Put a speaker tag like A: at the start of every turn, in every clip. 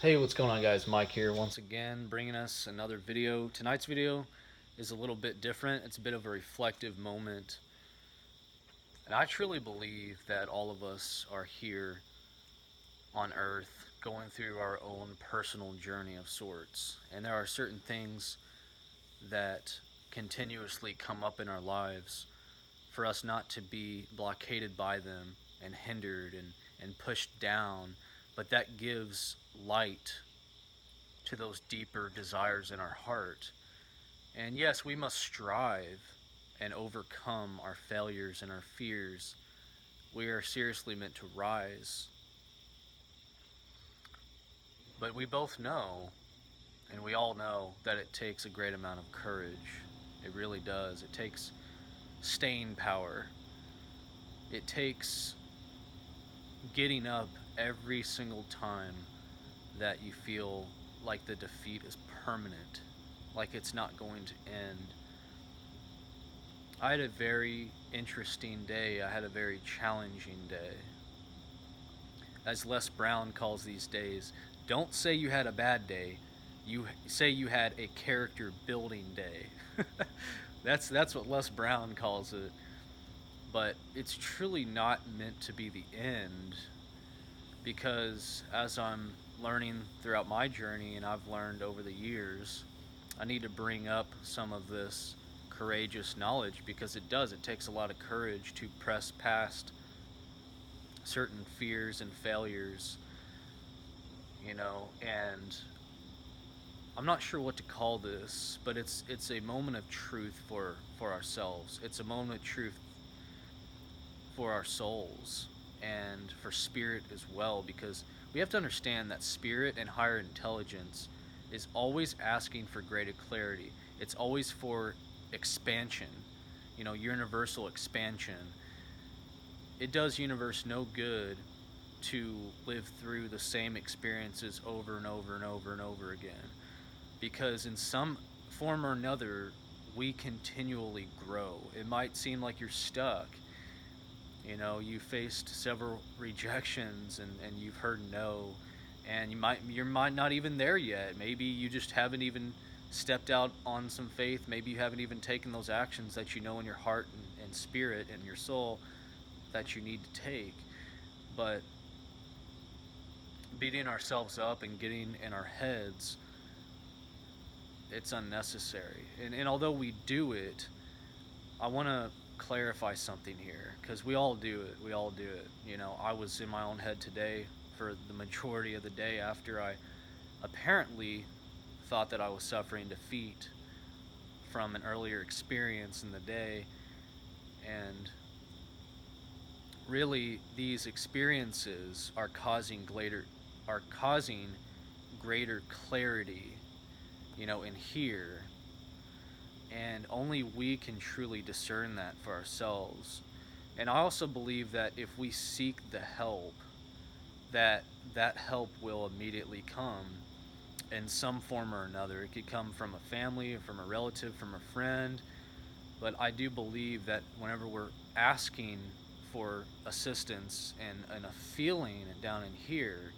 A: Hey, what's going on, guys? Mike here once again, bringing us another video. Tonight's video is a little bit different. It's a bit of a reflective moment. And I truly believe that all of us are here on Earth going through our own personal journey of sorts. And there are certain things that continuously come up in our lives for us not to be blockaded by them and hindered and pushed down, but that gives light to those deeper desires in our heart. And yes, we must strive and overcome our failures and our fears. We are seriously meant to rise. But we both know, and we all know, that it takes a great amount of courage. It really does. It takes staying power. It takes getting up every single time that you feel like the defeat is permanent, like it's not going to end. I had a very interesting day. I had a very challenging day. As Les Brown calls these days, don't say you had a bad day. You say you had a character building day. That's what Les Brown calls it. But it's truly not meant to be the end, because as I'm learning throughout my journey and I've learned over the years, I need to bring up some of this courageous knowledge, because it does. It takes a lot of courage to press past certain fears and failures, and I'm not sure what to call this, but it's a moment of truth for ourselves. It's a moment of truth for our souls and for spirit as well, because we have to understand that spirit and higher intelligence is always asking for greater clarity. It's always for expansion, universal expansion. It does universe no good to live through the same experiences over and over and over and over again, because in some form or another we continually grow. It might seem like you're stuck. You faced several rejections, and you've heard no, and you might not even there yet. Maybe you just haven't even stepped out on some faith. Maybe you haven't even taken those actions that you know in your heart and spirit and your soul that you need to take. But beating ourselves up and getting in our heads, it's unnecessary. And although we do it, I want to clarify something here, because we all do it. We all do it. I was in my own head today for the majority of the day, after I apparently thought that I was suffering defeat from an earlier experience in the day. And really, these experiences are causing greater clarity, in here. And only we can truly discern that for ourselves. And I also believe that if we seek the help, that that help will immediately come in some form or another. It could come from a family, from a relative, from a friend. But I do believe that whenever we're asking for assistance and a feeling down in here,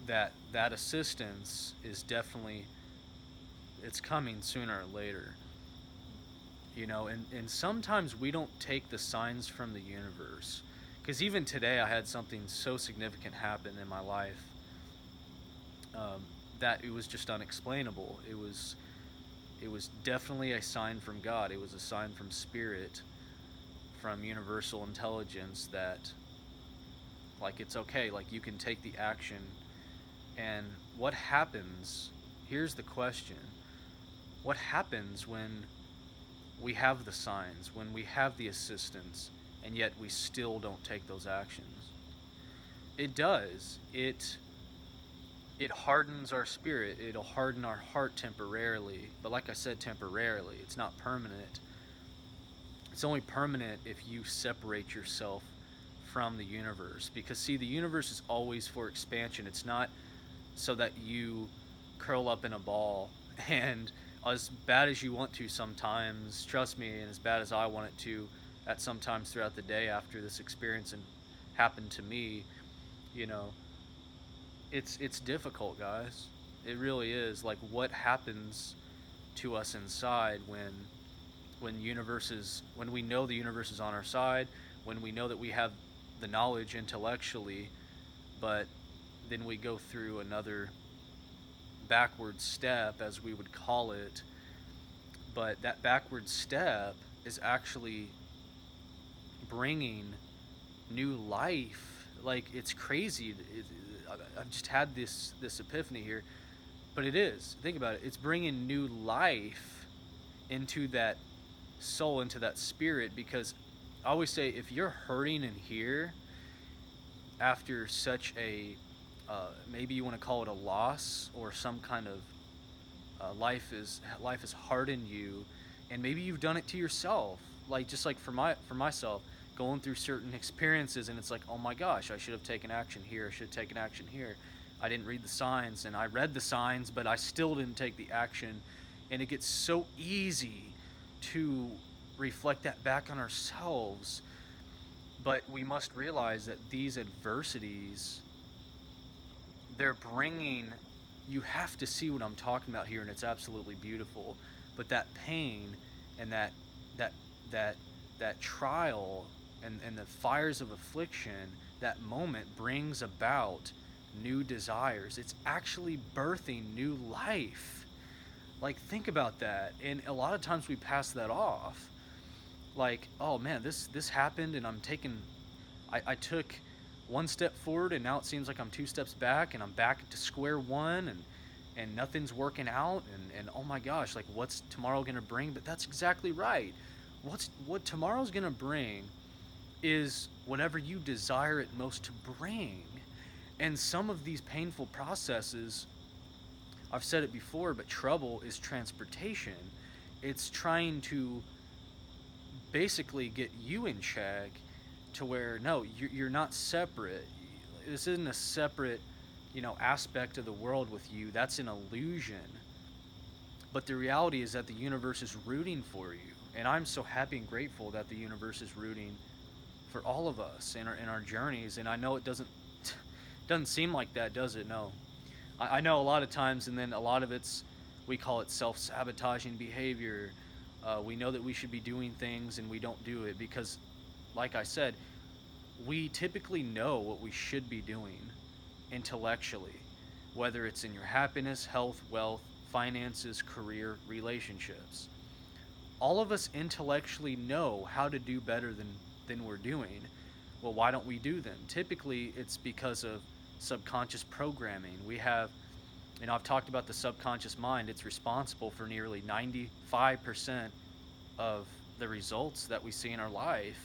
A: that assistance is definitely, it's coming sooner or later. And sometimes we don't take the signs from the universe, because even today I had something so significant happen in my life, that it was just unexplainable. It was definitely a sign from God. It was a sign from spirit, from universal intelligence, that, like, it's okay, like, you can take the action. And what happens, here's the question: what happens when we have the signs, when we have the assistance, and yet we still don't take those actions? It does. It hardens our spirit. It'll harden our heart temporarily. But like I said, temporarily. It's not permanent. It's only permanent if you separate yourself from the universe. Because, see, the universe is always for expansion. It's not so that you curl up in a ball and, as bad as you want to sometimes, trust me, and as bad as I want it to at sometimes throughout the day after this experience and happened to me, you know, It's difficult, guys. It really is. Like, what happens to us inside when we know the universe is on our side, when we know that we have the knowledge intellectually, but then we go through another backward step, as we would call it. But that backward step is actually bringing new life. Like, it's crazy. I've just had this epiphany here, but it is. Think about it. It's bringing new life into that soul, into that spirit. Because I always say, if you're hurting in here after such a maybe you want to call it a loss, or some kind of life has hardened you, and maybe you've done it to yourself, like, just like for myself, going through certain experiences, and it's like, oh my gosh, I should have taken action here, I should have taken action here, I didn't read the signs, and I read the signs but I still didn't take the action. And it gets so easy to reflect that back on ourselves. But we must realize that these adversities, they're bringing, you have to see what I'm talking about here, and it's absolutely beautiful. But that pain, and that that that trial, and the fires of affliction, that moment brings about new desires. It's actually birthing new life. Like, think about that. And a lot of times we pass that off. Like, oh man, this happened, and I took one step forward, and now it seems like I'm two steps back, and I'm back to square one, and nothing's working out, and oh my gosh, like, what's tomorrow gonna bring? But that's exactly right. What tomorrow's gonna bring is whatever you desire it most to bring. And some of these painful processes, I've said it before, but trouble is transportation. It's trying to basically get you in check, to where, no, you're not separate. This isn't a separate, aspect of the world with you. That's an illusion. But the reality is that the universe is rooting for you. And I'm so happy and grateful that the universe is rooting for all of us in our journeys. And I know it doesn't seem like that, does it? No. I know a lot of times, and then a lot of it's, we call it self-sabotaging behavior. We know that we should be doing things, and we don't do it because, like I said, we typically know what we should be doing intellectually, whether it's in your happiness, health, wealth, finances, career, relationships. All of us intellectually know how to do better than we're doing. Well, why don't we do them? Typically, it's because of subconscious programming. We have, I've talked about the subconscious mind. It's responsible for nearly 95% of the results that we see in our life.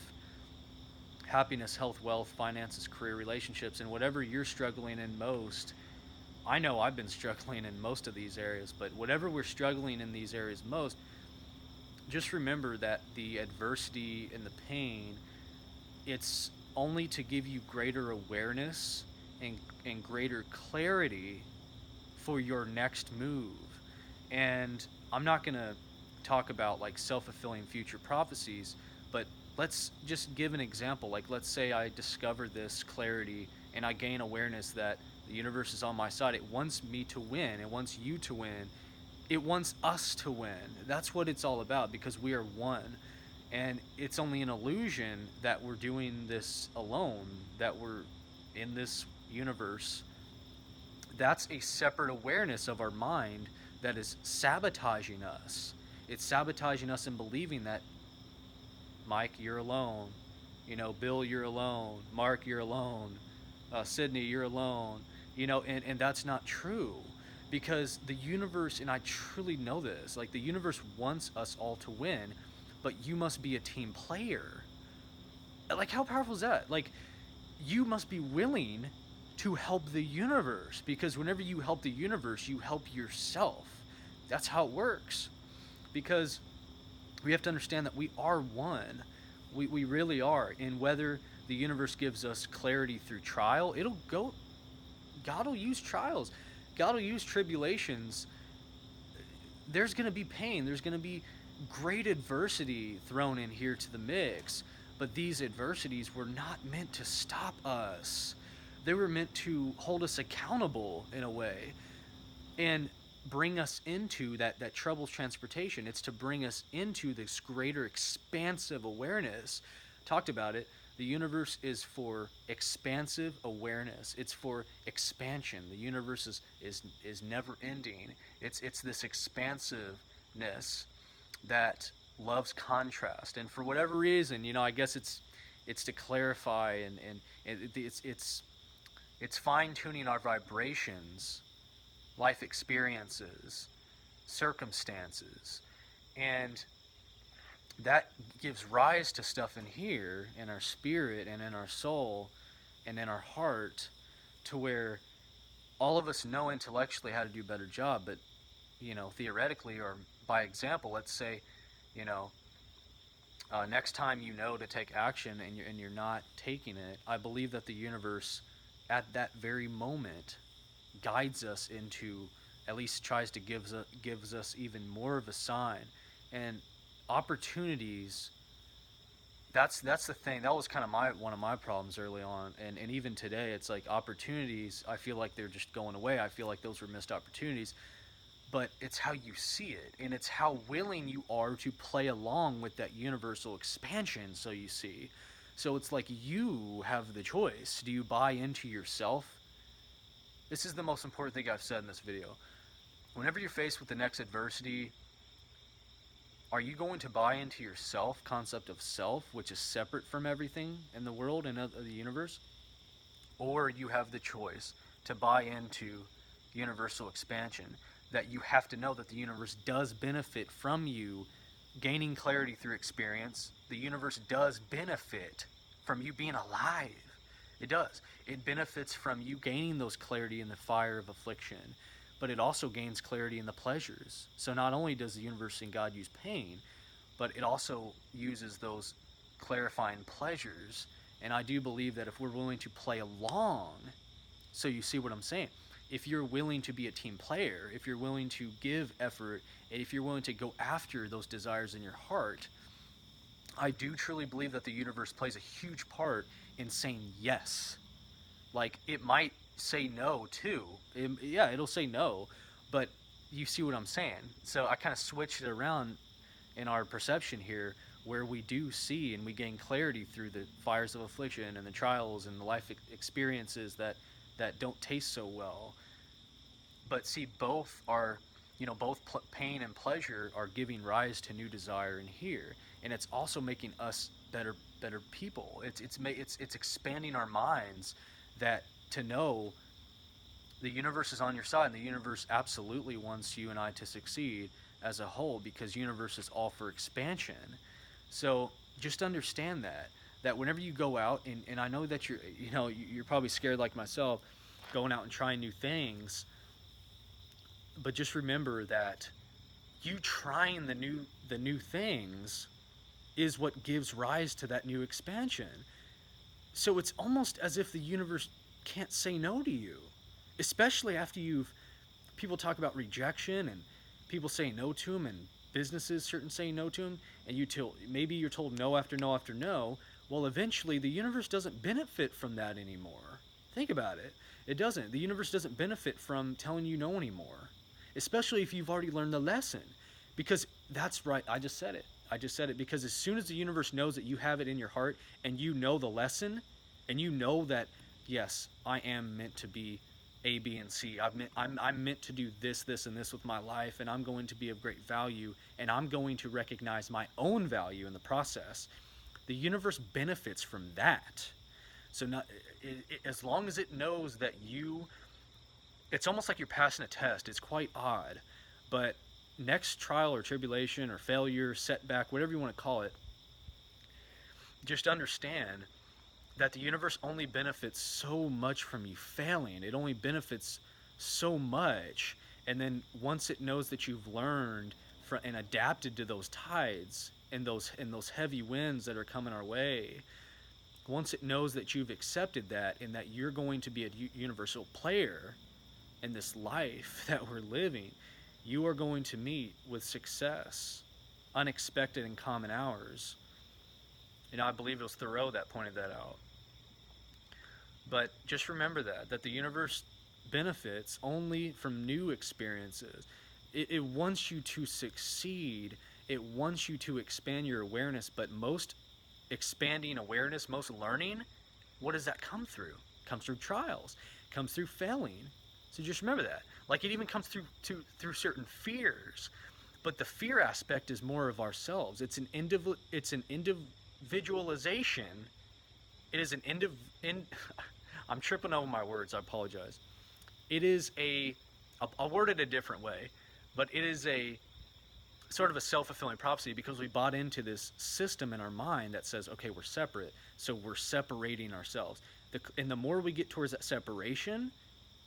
A: Happiness, health, wealth, finances, career, relationships, and whatever you're struggling in most. I know I've been struggling in most of these areas, but whatever we're struggling in these areas most, just remember that the adversity and the pain, it's only to give you greater awareness and greater clarity for your next move. And I'm not going to talk about like self-fulfilling future prophecies, but let's just give an example. Like, let's say I discover this clarity and I gain awareness that the universe is on my side. It wants me to win. It wants you to win. It wants us to win. That's what it's all about, because we are one. And it's only an illusion that we're doing this alone, that we're in this universe. That's a separate awareness of our mind that is sabotaging us. It's sabotaging us in believing that, Mike, you're alone. Bill, you're alone. Mark, you're alone. Sydney, you're alone. And that's not true. Because the universe, and I truly know this, like, the universe wants us all to win, but you must be a team player. Like, how powerful is that? Like, you must be willing to help the universe, because whenever you help the universe, you help yourself. That's how it works. Because we have to understand that we are one. We really are. And whether the universe gives us clarity through trial, God will use trials. God will use tribulations. There's going to be pain. There's going to be great adversity thrown in here to the mix. But these adversities were not meant to stop us. They were meant to hold us accountable in a way and bring us into that troubled transportation. It's to bring us into this greater expansive awareness. Talked about it. The universe is for expansive awareness. It's for expansion. The universe is never ending. It's this expansiveness that loves contrast. And for whatever reason, I guess it's to clarify, and it's fine tuning our vibrations, life experiences, circumstances, and that gives rise to stuff in here, in our spirit and in our soul and in our heart, to where all of us know intellectually how to do a better job, but theoretically or by example, let's say, you know, next time you know to take action and you're not taking it, I believe that the universe, at that very moment, guides us into, at least tries to gives us even more of a sign, and opportunities. That's the thing. That was kind of my one of my problems early on, and even today, it's like opportunities. I feel like they're just going away. I feel like those were missed opportunities, but it's how you see it, and it's how willing you are to play along with that universal expansion. So you see, so it's like you have the choice. Do you buy into yourself? This is the most important thing I've said in this video. Whenever you're faced with the next adversity, are you going to buy into your self concept of self, which is separate from everything in the world and of the universe? Or you have the choice to buy into universal expansion, that you have to know that the universe does benefit from you gaining clarity through experience. The universe does benefit from you being alive. It does. It benefits from you gaining those clarity in the fire of affliction, but it also gains clarity in the pleasures. So not only does the universe and God use pain, but it also uses those clarifying pleasures. And I do believe that if we're willing to play along, so you see what I'm saying, if you're willing to be a team player, if you're willing to give effort, and if you're willing to go after those desires in your heart, I do truly believe that the universe plays a huge part in saying yes. Like, it might say no too. Yeah, it'll say no, but you see what I'm saying. So I kind of switched it around in our perception here, where we do see and we gain clarity through the fires of affliction and the trials and the life experiences that don't taste so well. But see, both are, both pain and pleasure are giving rise to new desire in here, and it's also making us better people. It's expanding our minds, that to know the universe is on your side, and the universe absolutely wants you and I to succeed as a whole, because universe is all for expansion. So just understand that whenever you go out, and I know that you're probably scared like myself, going out and trying new things, but just remember that you trying the new things is what gives rise to that new expansion. So it's almost as if the universe can't say no to you, especially after people talk about rejection and people say no to them, and businesses certain say no to them, and maybe you're told no after no after no. Well, eventually the universe doesn't benefit from that anymore. Think about it. It doesn't. The universe doesn't benefit from telling you no anymore, especially if you've already learned the lesson. Because that's right, I just said it. Because as soon as the universe knows that you have it in your heart, and you know the lesson, and you know that, yes, I am meant to be A, B, and C. I'm meant to do this, this, and this with my life, and I'm going to be of great value, and I'm going to recognize my own value in the process. The universe benefits from that. So as long as it knows that it's almost like you're passing a test. It's quite odd, but next trial or tribulation or failure, setback, whatever you want to call it, just understand that the universe only benefits so much from you failing. It only benefits so much. And then once it knows that you've learned and adapted to those tides and those heavy winds that are coming our way, once it knows that you've accepted that and that you're going to be a universal player in this life that we're living, you are going to meet with success, unexpected and common hours. I believe it was Thoreau that pointed that out. But just remember that the universe benefits only from new experiences. It wants you to succeed. It wants you to expand your awareness. But most expanding awareness, most learning, what does that come through? It comes through trials. It comes through failing. So just remember that. Like it even comes through certain fears. But the fear aspect is more of ourselves. It's an individualization. It is an in I'm tripping over my words. I apologize. It is I'll word it a different way, but it is a sort of a self-fulfilling prophecy because we bought into this system in our mind that says, okay, we're separate, so we're separating ourselves. And the more we get towards that separation,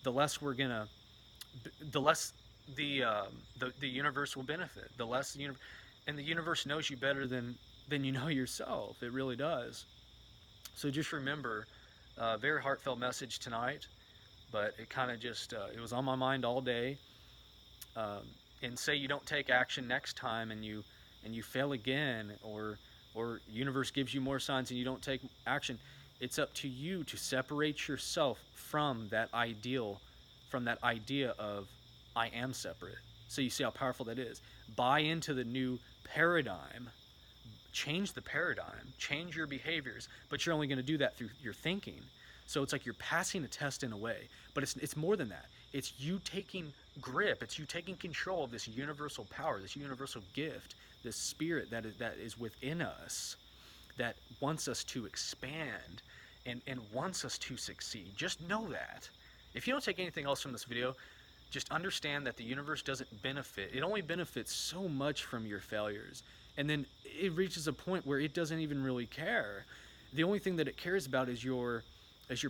A: the less we're gonna, the less the universe will benefit. The less and the universe knows you better than you know yourself. It really does. So just remember, very heartfelt message tonight, but it kind of just it was on my mind all day. Um, and say you don't take action next time, and you fail again, or universe gives you more signs and you don't take action. It's up to you to separate yourself from that ideal, from that idea of I am separate. So you see how powerful that is. Buy into the new paradigm, change the paradigm, change your behaviors, but you're only going to do that through your thinking. So it's like you're passing a test in a way, but it's more than that. It's you taking grip, it's you taking control of this universal power, this universal gift, this spirit that is within us, that wants us to expand and wants us to succeed. Just know that. If you don't take anything else from this video, just understand that the universe doesn't benefit. It only benefits so much from your failures. And then it reaches a point where it doesn't even really care. The only thing that it cares about is your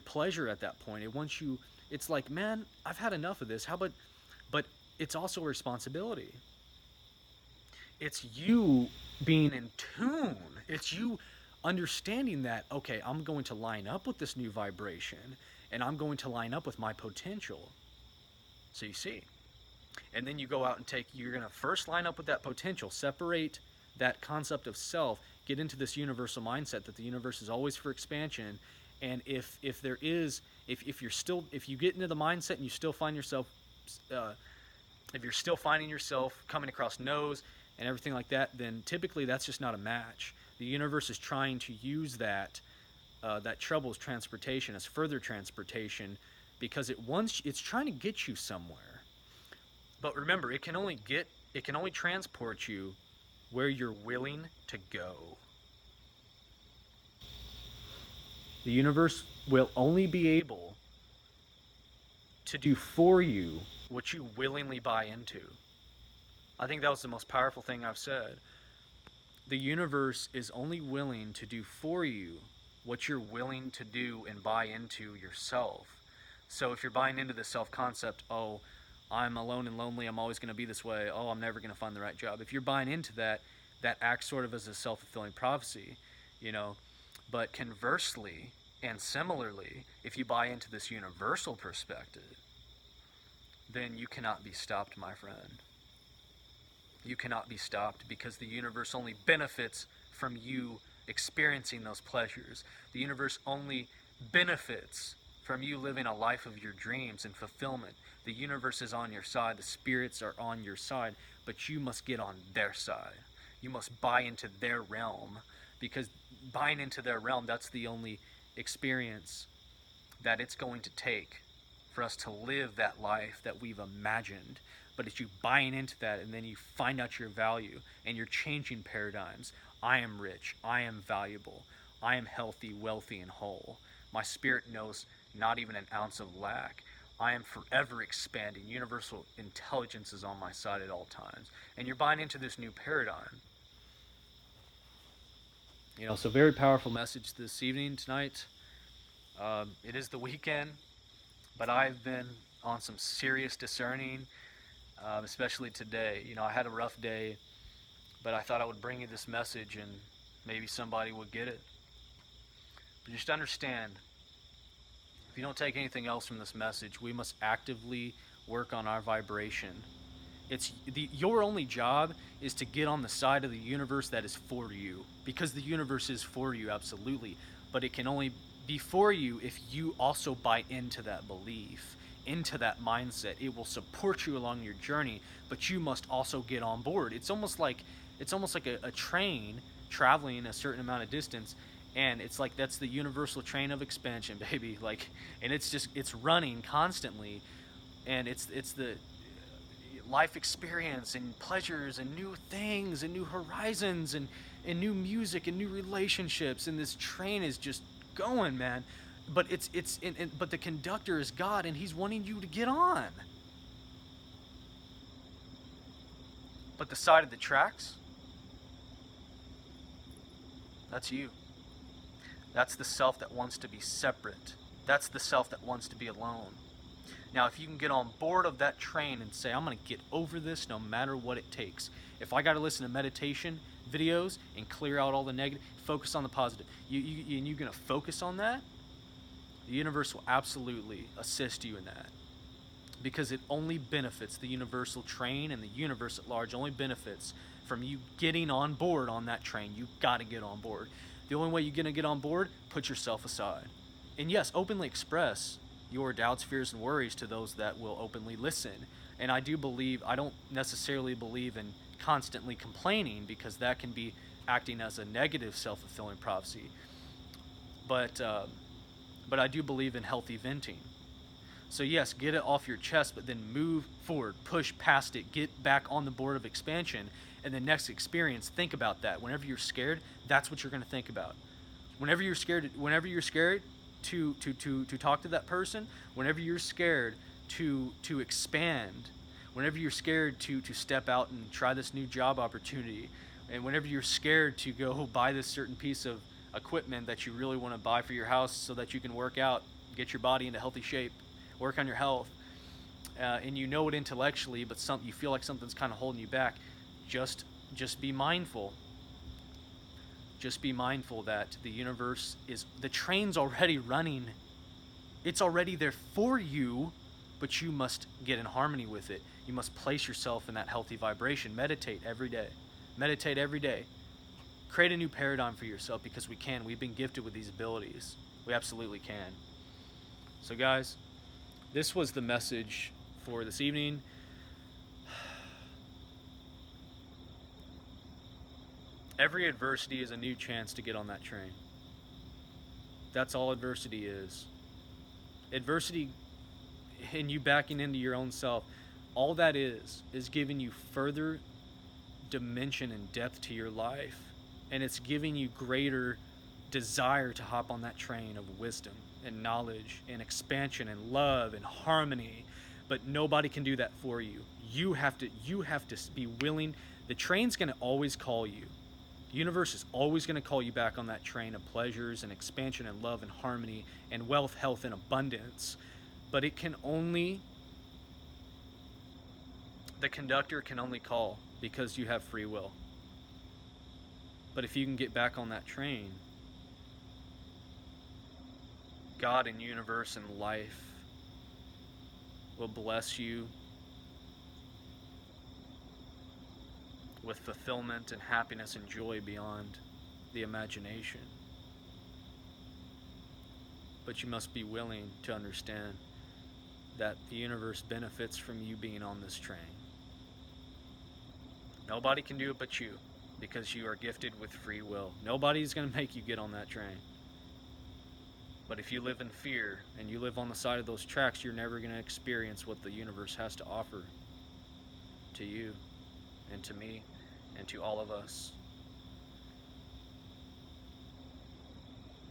A: pleasure at that point. It wants you, it's like, man, I've had enough of this. How about, but it's also a responsibility. It's you being in tune. It's you understanding that, okay, I'm going to line up with this new vibration and I'm going to line up with my potential. So you see. And then you go out and you're going to first line up with that potential, separate that concept of self, get into this universal mindset that the universe is always for expansion. And if you get into the mindset and you still find yourself, if you're still finding yourself coming across no's and everything like that, then typically that's just not a match. The universe is trying to use that trouble as transportation, as further transportation, because it's trying to get you somewhere. But remember, it can only transport you where you're willing to go. The universe will only be able to do for you what you willingly buy into. I think that was the most powerful thing I've said. The universe is only willing to do for you what you're willing to do and buy into yourself. So if you're buying into the self-concept, oh, I'm alone and lonely, I'm always going to be this way, oh, I'm never going to find the right job. If you're buying into that, that acts sort of as a self-fulfilling prophecy, you know. But conversely and similarly, if you buy into this universal perspective, then you cannot be stopped, my friend. You cannot be stopped because the universe only benefits from you experiencing those pleasures. The universe only benefits from you living a life of your dreams and fulfillment. The universe is on your side, the spirits are on your side, but you must get on their side. You must buy into their realm, because buying into their realm, that's the only experience that it's going to take for us to live that life that we've imagined. But it's you buying into that, and then you find out your value and you're changing paradigms. I am rich, I am valuable, I am healthy, wealthy, and whole. My spirit knows not even an ounce of lack. I am forever expanding. Universal intelligence is on my side at all times. And you're buying into this new paradigm. You know, so very powerful message this evening, tonight. It is the weekend, but I've been on some serious discerning, especially today. You know, I had a rough day, but I thought I would bring you this message and maybe somebody would get it. But just understand, if you don't take anything else from this message, we must actively work on our vibration. Your only job is to get on the side of the universe that is for you, because the universe is for you, absolutely, but it can only before you if you also buy into that belief, into that mindset. It will support you along your journey, but you must also get on board. It's almost like a train traveling a certain amount of distance, and it's like that's the universal train of expansion, baby. Like, and it's running constantly, and it's the life experience and pleasures and new things and new horizons and new music and new relationships, and this train is just going, man. But but the conductor is God, and he's wanting you to get on. But the side of the tracks, that's you. That's the self that wants to be separate. That's the self that wants to be alone. Now, if you can get on board of that train and say, I'm going to get over this no matter what it takes. If I got to listen to meditation videos and clear out all the negative, focus on the positive. You're going to focus on that, the universe will absolutely assist you in that. Because it only benefits the universal train, and the universe at large only benefits from you getting on board on that train. You got to get on board. The only way you're going to get on board, put yourself aside. And yes, openly express your doubts, fears, and worries to those that will openly listen. And I don't necessarily believe in constantly complaining, because that can be acting as a negative self-fulfilling prophecy. But I do believe in healthy venting. So yes, get it off your chest, but then move forward, push past it, get back on the board of expansion, and the next experience, think about that. Whenever you're scared, that's what you're going to think about. Whenever you're scared to talk to that person, whenever you're scared to expand, whenever you're scared to step out and try this new job opportunity, and whenever you're scared to go buy this certain piece of equipment that you really want to buy for your house so that you can work out, get your body into healthy shape, work on your health, and you know it intellectually, but you feel like something's kind of holding you back, just be mindful. Just be mindful that the train's already running. It's already there for you, but you must get in harmony with it. You must place yourself in that healthy vibration. Meditate every day. Meditate every day. Create a new paradigm for yourself, because we can. We've been gifted with these abilities. We absolutely can. So guys, this was the message for this evening. Every adversity is a new chance to get on that train. That's all adversity is. Adversity and you backing into your own self, all that is giving you further dimension and depth to your life. And it's giving you greater desire to hop on that train of wisdom and knowledge and expansion and love and harmony. But nobody can do that for you. You have to be willing. The train's going to always call you. The universe is always going to call you back on that train of pleasures and expansion and love and harmony and wealth, health, and abundance. But the conductor can only call because you have free will. But if you can get back on that train, God and universe and life will bless you with fulfillment and happiness and joy beyond the imagination. But you must be willing to understand that the universe benefits from you being on this train. Nobody can do it but you, because you are gifted with free will. Nobody's going to make you get on that train. But if you live in fear and you live on the side of those tracks, you're never going to experience what the universe has to offer to you and to me and to all of us.